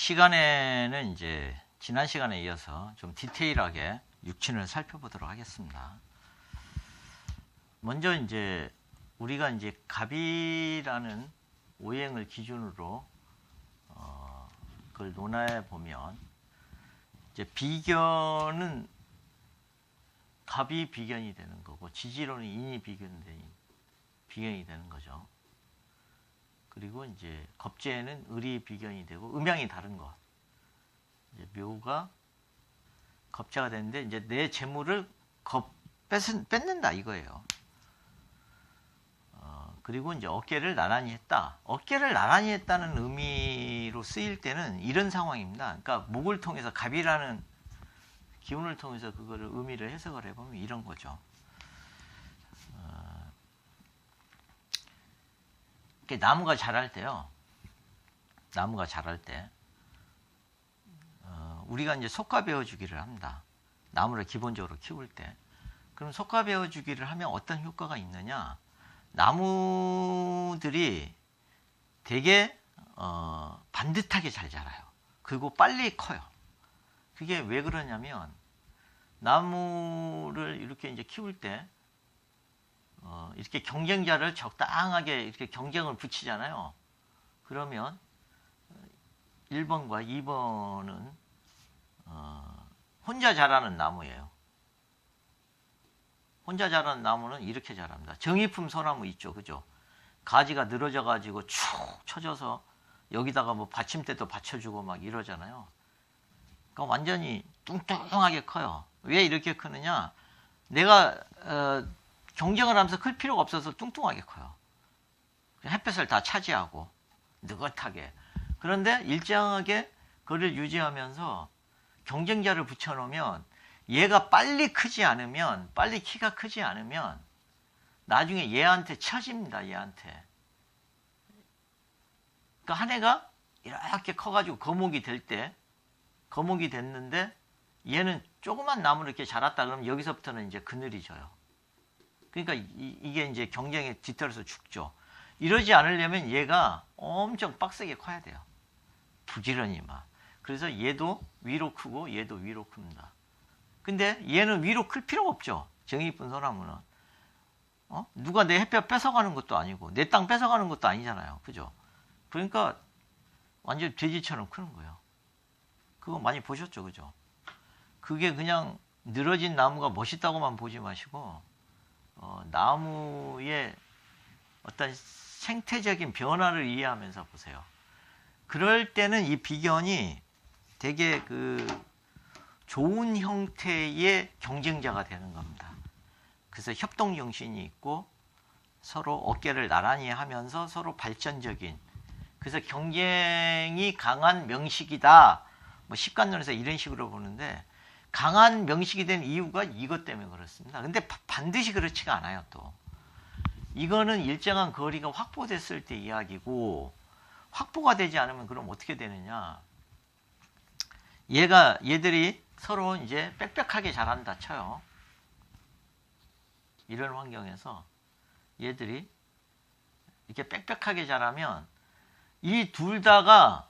시간에는 이제 지난 시간에 이어서 좀 디테일하게 육친을 살펴보도록 하겠습니다. 먼저 이제 우리가 이제 갑이라는 오행을 기준으로 그걸 논해 보면 이제 비견은 갑이 비견이 되는 거고 지지로는 인이 비견이 되는 거죠. 그리고 이제 겁재는 을이 비견이 되고 음양이 다른 것. 이제 묘가 겁재가 되는데 이제 내 재물을 뺏는다 이거예요. 그리고 이제 어깨를 나란히 했다. 어깨를 나란히 했다는 의미로 쓰일 때는 이런 상황입니다. 그러니까 목을 통해서 갑이라는 기운을 통해서 그거를 의미를 해석을 해보면 이런 거죠. 나무가 자랄 때요. 나무가 자랄 때 우리가 이제 속가 베어주기를 합니다. 나무를 기본적으로 키울 때. 그럼 속가 베어주기를 하면 어떤 효과가 있느냐? 나무들이 되게 반듯하게 잘 자라요. 그리고 빨리 커요. 그게 왜 그러냐면 나무를 이렇게 이제 키울 때 이렇게 경쟁자를 적당하게 이렇게 경쟁을 붙이잖아요. 그러면 1번과 2번은 혼자 자라는 나무예요. 혼자 자라는 나무는 이렇게 자랍니다. 정이품 소나무 있죠. 그죠? 가지가 늘어져 가지고 축 쳐져서 여기다가 뭐 받침대도 받쳐주고 막 이러잖아요. 그러니까 완전히 뚱뚱하게 커요. 왜 이렇게 크느냐? 내가 경쟁을 하면서 클 필요가 없어서 뚱뚱하게 커요. 햇볕을 다 차지하고 느긋하게. 그런데 일정하게 그를 유지하면서 경쟁자를 붙여놓으면 얘가 빨리 크지 않으면, 빨리 키가 크지 않으면 나중에 얘한테 쳐집니다. 얘한테. 그러니까 한 해가 이렇게 커가지고 거목이 될 때, 거목이 됐는데 얘는 조그만 나무를 이렇게 자랐다 그러면 여기서부터는 이제 그늘이 져요. 그러니까 이게 이제 경쟁에 뒤떨어서 죽죠. 이러지 않으려면 얘가 엄청 빡세게 커야 돼요. 부지런히 막. 그래서 얘도 위로 크고 얘도 위로 큽니다. 근데 얘는 위로 클 필요가 없죠. 정이 이쁜 소나무는. 누가 내 햇볕 뺏어가는 것도 아니고 내 땅 뺏어가는 것도 아니잖아요. 그죠? 그러니까 완전 돼지처럼 크는 거예요. 그거 많이 보셨죠? 그죠? 그게 그냥 늘어진 나무가 멋있다고만 보지 마시고 나무의 어떤 생태적인 변화를 이해하면서 보세요. 그럴 때는 이 비견이 되게 좋은 형태의 경쟁자가 되는 겁니다. 그래서 협동정신이 있고 서로 어깨를 나란히 하면서 서로 발전적인, 그래서 경쟁이 강한 명식이다. 뭐 식관론에서 이런 식으로 보는데 강한 명식이 된 이유가 이것 때문에 그렇습니다. 근데 반드시 그렇지가 않아요. 또 이거는 일정한 거리가 확보됐을 때 이야기고, 확보가 되지 않으면 그럼 어떻게 되느냐? 얘들이 서로 이제 빽빽하게 자란다 쳐요. 이런 환경에서 얘들이 이렇게 빽빽하게 자라면 이 둘 다가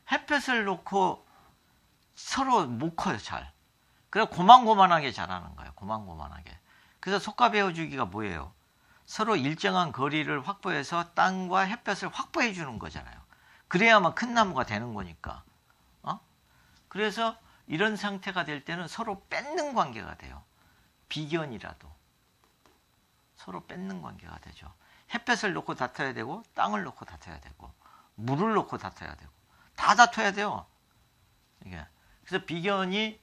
햇볕을 놓고 서로 못 커요. 잘. 그래서 고만고만하게 자라는 거예요. 고만고만하게. 그래서 속가 베어주기가 뭐예요? 서로 일정한 거리를 확보해서 땅과 햇볕을 확보해 주는 거잖아요. 그래야만 큰 나무가 되는 거니까. 그래서 이런 상태가 될 때는 서로 뺏는 관계가 돼요. 비견이라도 서로 뺏는 관계가 되죠. 햇볕을 놓고 다퉈야 되고 땅을 놓고 다퉈야 되고 물을 놓고 다퉈야 되고 다 다퉈야 돼요. 이게. 그래서 비견이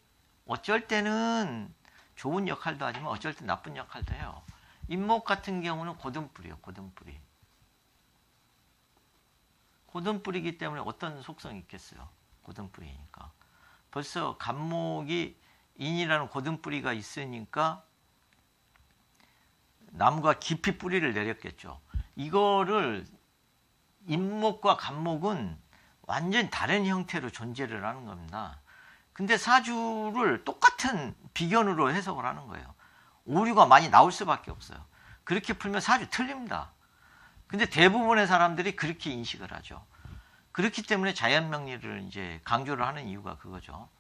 어쩔 때는 좋은 역할도 하지만 어쩔 때 나쁜 역할도 해요. 인목 같은 경우는 고등뿌리예요. 고등뿌리. 고등뿌리이기 때문에 어떤 속성이 있겠어요. 고등뿌리니까. 벌써 갑목이 인이라는 고등뿌리가 있으니까 나무가 깊이 뿌리를 내렸겠죠. 이거를 인목과 갑목은 완전히 다른 형태로 존재를 하는 겁니다. 근데 사주를 똑같은 비견으로 해석을 하는 거예요. 오류가 많이 나올 수밖에 없어요. 그렇게 풀면 사주 틀립니다. 근데 대부분의 사람들이 그렇게 인식을 하죠. 그렇기 때문에 자연 명리를 이제 강조를 하는 이유가 그거죠.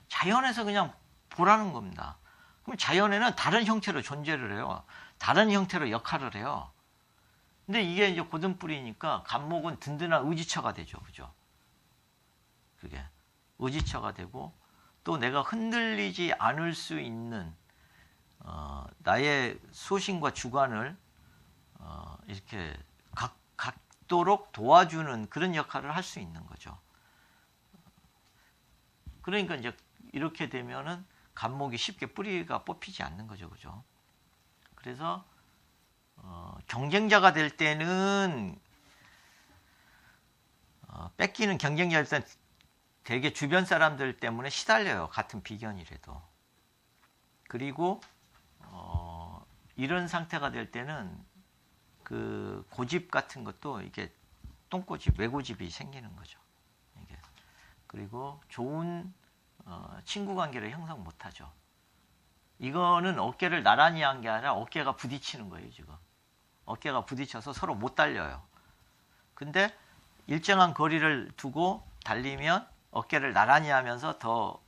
자연에서 그냥 보라는 겁니다. 그럼 자연에는 다른 형태로 존재를 해요. 다른 형태로 역할을 해요. 근데 이게 이제 고등뿌리니까 간목은 든든한 의지처가 되죠. 그죠? 그게 의지처가 되고 또 내가 흔들리지 않을 수 있는 나의 소신과 주관을 이렇게 갖도록 도와주는 그런 역할을 할 수 있는 거죠. 그러니까 이제 이렇게 되면은 간목이 쉽게 뿌리가 뽑히지 않는 거죠. 그죠? 그래서 경쟁자가 될 때는 뺏기는 경쟁자일 때 되게 주변 사람들 때문에 시달려요. 같은 비견이라도. 그리고 이런 상태가 될 때는 그 고집 같은 것도 이게 똥고집, 외고집이 생기는 거죠. 이게. 그리고 좋은 친구 관계를 형성 못하죠. 이거는 어깨를 나란히 한 게 아니라 어깨가 부딪히는 거예요. 지금 어깨가 부딪혀서 서로 못 달려요. 근데 일정한 거리를 두고 달리면 어깨를 나란히 하면서 더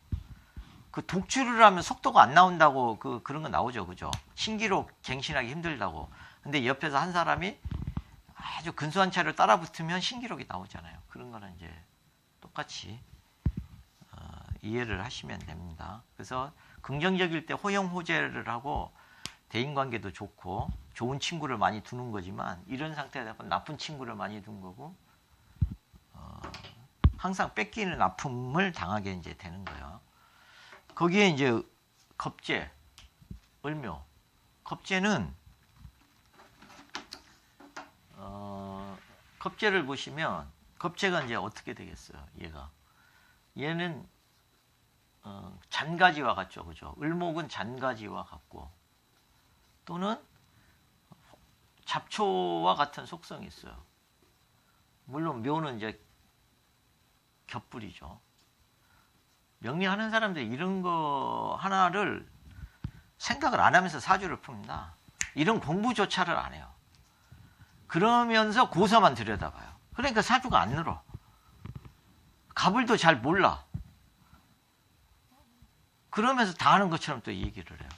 그 독주를 하면 속도가 안 나온다고 그런 거 나오죠. 그죠? 신기록 갱신하기 힘들다고. 근데 옆에서 한 사람이 아주 근소한 차를 따라 붙으면 신기록이 나오잖아요. 그런 거는 이제 똑같이 이해를 하시면 됩니다. 그래서 긍정적일 때 호영호재를 하고 대인관계도 좋고 좋은 친구를 많이 두는 거지만 이런 상태에서 나쁜 친구를 많이 둔 거고 항상 뺏기는 아픔을 당하게 이제 되는 거예요. 거기에 이제 겁재, 을묘. 겁재는 겁재를 보시면 겁재가 이제 어떻게 되겠어요? 얘는 잔가지와 같죠, 그죠? 을목은 잔가지와 같고 또는 잡초와 같은 속성이 있어요. 물론 묘는 이제 겹불이죠. 명리하는 사람들이 이런 거 하나를 생각을 안 하면서 사주를 풉니다. 이런 공부조차를 안 해요. 그러면서 고서만 들여다봐요. 그러니까 사주가 안 늘어. 갑을도 잘 몰라. 그러면서 다 아는 것처럼 또 얘기를 해요.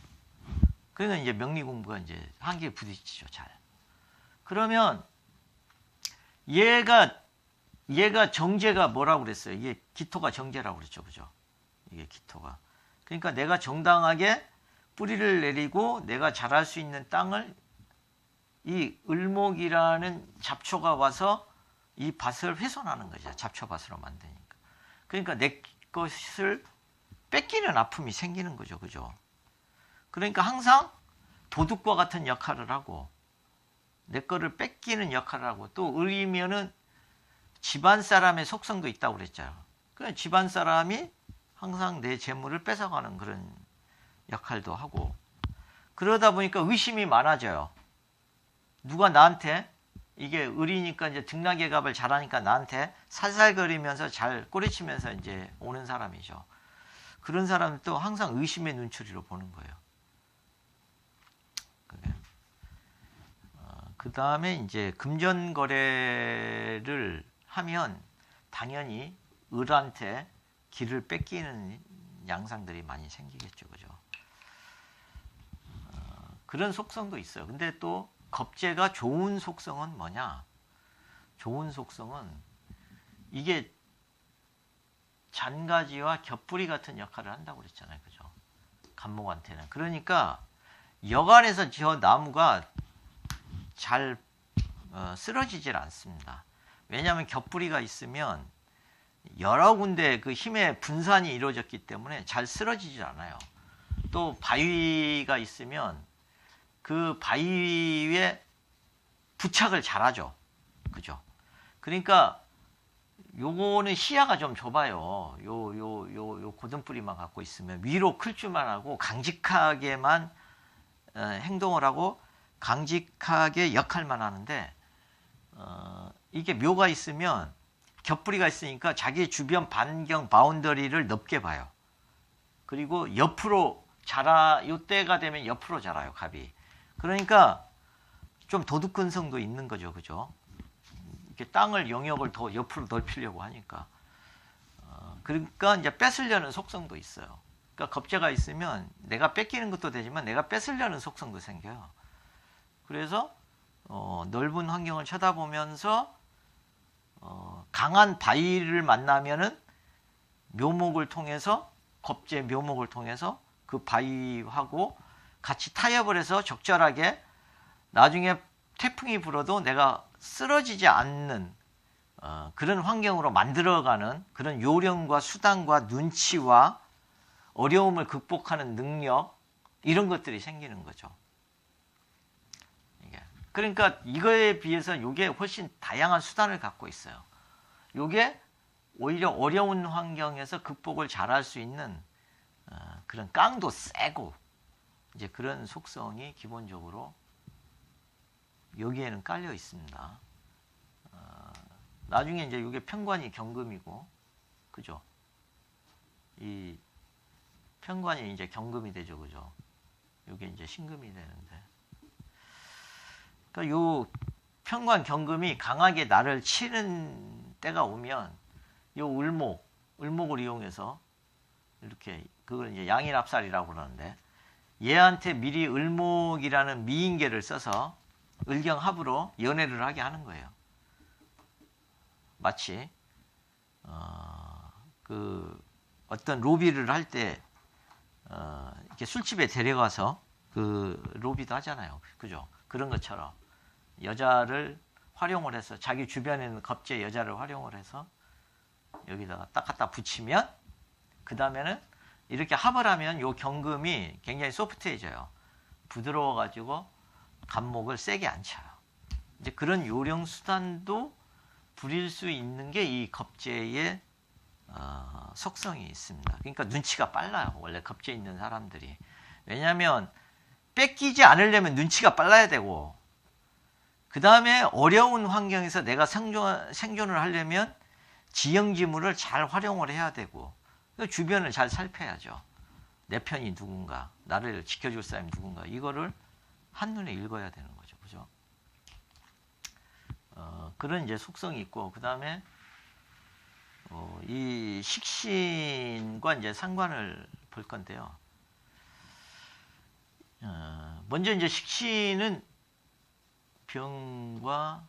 그러니까 이제 명리 공부가 이제 한계에 부딪히죠, 잘. 그러면 얘가 정제가 뭐라고 그랬어요? 이게 기토가 정제라고 그랬죠, 그죠? 이게 기토가. 그러니까 내가 정당하게 뿌리를 내리고 내가 자랄 수 있는 땅을 이 을목이라는 잡초가 와서 이 밭을 훼손하는 거죠. 잡초밭으로 만드니까. 그러니까 내 것을 뺏기는 아픔이 생기는 거죠, 그죠? 그러니까 항상 도둑과 같은 역할을 하고 내 거를 뺏기는 역할을 하고 또 을이면은 집안 사람의 속성도 있다고 그랬잖아요. 그러니까 집안 사람이 항상 내 재물을 뺏어가는 그런 역할도 하고 그러다 보니까 의심이 많아져요. 누가 나한테 이게 을이니까 이제 등락의 갑을 잘하니까 나한테 살살거리면서 잘 꼬리치면서 이제 오는 사람이죠. 그런 사람은 또 항상 의심의 눈초리로 보는 거예요. 그 다음에 이제 금전 거래를 하면 당연히 을한테 길을 뺏기는 양상들이 많이 생기겠죠, 그죠? 그런 속성도 있어요. 근데 또 겁재가 좋은 속성은 뭐냐? 좋은 속성은 이게 잔가지와 겹뿌리 같은 역할을 한다고 그랬잖아요, 그죠? 간목한테는. 그러니까 여간에서 저 나무가 잘 쓰러지질 않습니다. 왜냐하면 겹뿌리가 있으면 여러 군데 그 힘의 분산이 이루어졌기 때문에 잘 쓰러지질 않아요. 또 바위가 있으면 그 바위에 부착을 잘하죠. 그죠? 그러니까 요거는 시야가 좀 좁아요. 요 고등뿌리만 갖고 있으면 위로 클 줄만 하고 강직하게만 행동을 하고 강직하게 역할만 하는데 이게 묘가 있으면 겹뿌리가 있으니까 자기 주변 반경 바운더리를 넓게 봐요. 그리고 옆으로 요때가 되면 옆으로 자라요, 갑이. 그러니까 좀 도둑근성도 있는 거죠, 그죠? 이렇게 땅을 영역을 더 옆으로 넓히려고 하니까. 그러니까 이제 뺏으려는 속성도 있어요. 그러니까 겁재가 있으면 내가 뺏기는 것도 되지만 내가 뺏으려는 속성도 생겨요. 그래서 넓은 환경을 쳐다보면서 강한 바위를 만나면은 묘목을 통해서 겁재 묘목을 통해서 그 바위하고 같이 타협을 해서 적절하게 나중에 태풍이 불어도 내가 쓰러지지 않는 그런 환경으로 만들어가는 그런 요령과 수단과 눈치와 어려움을 극복하는 능력 이런 것들이 생기는 거죠. 그러니까 이거에 비해서 이게 훨씬 다양한 수단을 갖고 있어요. 이게 오히려 어려운 환경에서 극복을 잘할 수 있는 그런 깡도 세고 이제 그런 속성이 기본적으로 여기에는 깔려 있습니다. 나중에 이제 이게 편관이 경금이고, 그죠? 이 편관이 이제 경금이 되죠, 그죠? 이게 이제 신금이 되는데. 그러니까 요 편관 경금이 강하게 나를 치는 때가 오면 요 을목을 이용해서 이렇게 그걸 이제 양일합살이라고 그러는데 얘한테 미리 을목이라는 미인계를 써서 을경합으로 연애를 하게 하는 거예요. 마치 그 어떤 로비를 할 때 이렇게 술집에 데려가서 그 로비도 하잖아요, 그죠? 그런 것처럼 여자를 활용을 해서 자기 주변에 있는 겁재 여자를 활용을 해서 여기다가 딱 갖다 붙이면 그 다음에는 이렇게 합을 하면 요 경금이 굉장히 소프트해져요. 부드러워 가지고 간목을 세게 안 쳐요. 이제 그런 요령 수단도 부릴 수 있는 게 이 겁재의 속성이 있습니다. 그러니까 눈치가 빨라요. 원래 겁재 있는 사람들이. 왜냐하면 뺏기지 않으려면 눈치가 빨라야 되고 그 다음에 어려운 환경에서 내가 생존을 하려면 지형지물을 잘 활용을 해야 되고 주변을 잘 살펴야죠. 내 편이 누군가, 나를 지켜줄 사람이 누군가 이거를 한눈에 읽어야 되는 거죠. 그죠? 그런 이제 속성이 있고 그 다음에 이 식신과 이제 상관을 볼 건데요. 먼저 이제 식신은 병과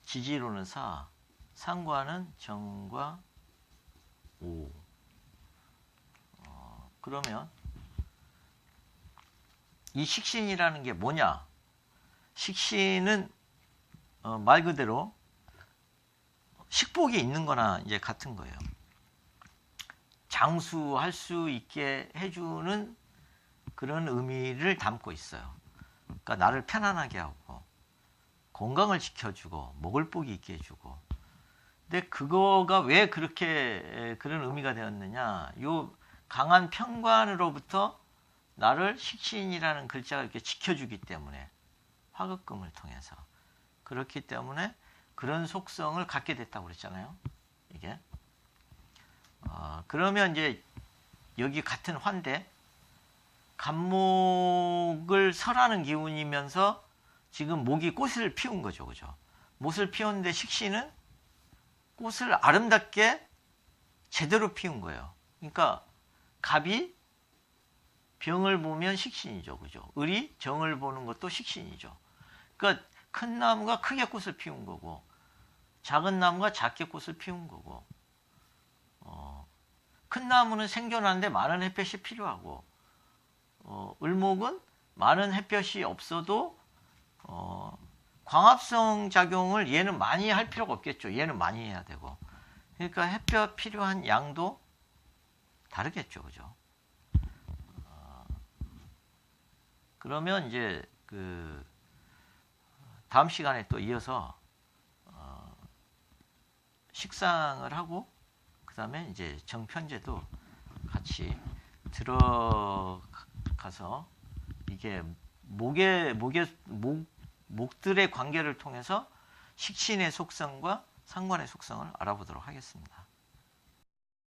지지로는 사, 상관은 정과 오. 그러면 이 식신이라는 게 뭐냐? 식신은 말 그대로 식복이 있는 거나 이제 같은 거예요. 장수할 수 있게 해주는 그런 의미를 담고 있어요. 그러니까 나를 편안하게 하고 건강을 지켜주고 먹을 복이 있게 해주고. 근데 그거가 왜 그렇게 그런 의미가 되었느냐? 요 강한 편관으로부터 나를 식신이라는 글자가 이렇게 지켜주기 때문에 화극금을 통해서 그렇기 때문에 그런 속성을 갖게 됐다고 그랬잖아요. 이게 그러면 이제 여기 같은 환대 간목을 설하는 기운이면서 지금 목이 꽃을 피운 거죠, 그죠? 못을 피웠는데 식신은 꽃을 아름답게 제대로 피운 거예요. 그러니까 갑이 병을 보면 식신이죠, 그죠? 을이 정을 보는 것도 식신이죠. 그러니까 큰 나무가 크게 꽃을 피운 거고, 작은 나무가 작게 꽃을 피운 거고, 큰 나무는 생존하는데 많은 햇볕이 필요하고, 을목은 많은 햇볕이 없어도 광합성 작용을 얘는 많이 할 필요가 없겠죠. 얘는 많이 해야 되고. 그러니까 햇볕 필요한 양도 다르겠죠, 그죠? 그러면 이제 그 다음 시간에 또 이어서 식상을 하고 그 다음에 이제 정편제도 같이 들어가서 이게 목들의 관계를 통해서 식신의 속성과 상관의 속성을 알아보도록 하겠습니다.